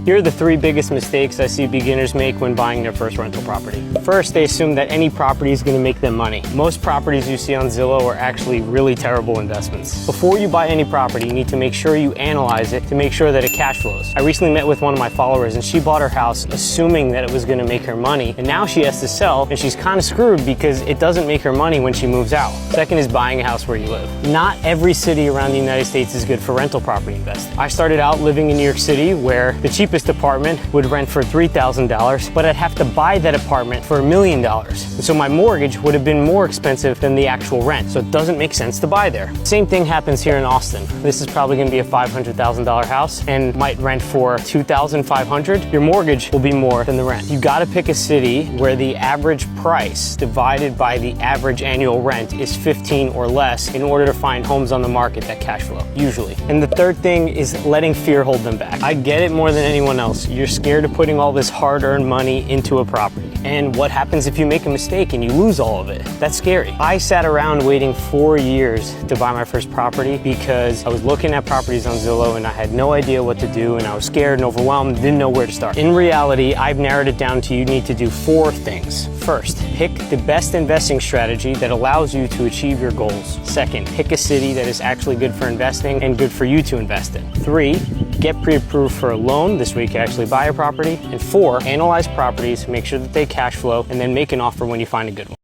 Here are the 3 biggest mistakes I see beginners make when buying their first rental property. First, they assume that any property is going to make them money. Most properties you see on Zillow are actually really terrible investments. Before you buy any property, you need to make sure you analyze it to make sure that it cash flows. I recently met with one of my followers and she bought her house assuming that it was going to make her money, and now she has to sell and she's kind of screwed because it doesn't make her money when she moves out. Second is buying a house where you live. Not every city around the United States is good for rental property investing. I started out living in New York City where the cheapest apartment would rent for $3,000, but I'd have to buy that apartment for $1 million. And so my mortgage would have been more expensive than the actual rent, so it doesn't make sense to buy there. Same thing happens here in Austin. This is probably going to be a $500,000 house and might rent for $2,500. Your mortgage will be more than the rent. You got to pick a city where the average price divided by the average annual rent is 15 or less in order to find homes on the market that cash flow, usually. And the third thing is letting fear hold them back. I get it more than anyone else. You're scared of putting all this hard-earned money into a property. And what happens if you make a mistake and you lose all of it? That's scary. I sat around waiting 4 years to buy my first property because I was looking at properties on Zillow and I had no idea what to do, and I was scared and overwhelmed, didn't know where to start. In reality, I've narrowed it down to you need to do 4 things. First, pick the best investing strategy that allows you to achieve your goals. Second, pick a city that is actually good for investing and good for you to invest in. 3, get pre-approved for a loan. This way you can actually buy a property. And 4, analyze properties, make sure that they cash flow, and then make an offer when you find a good one.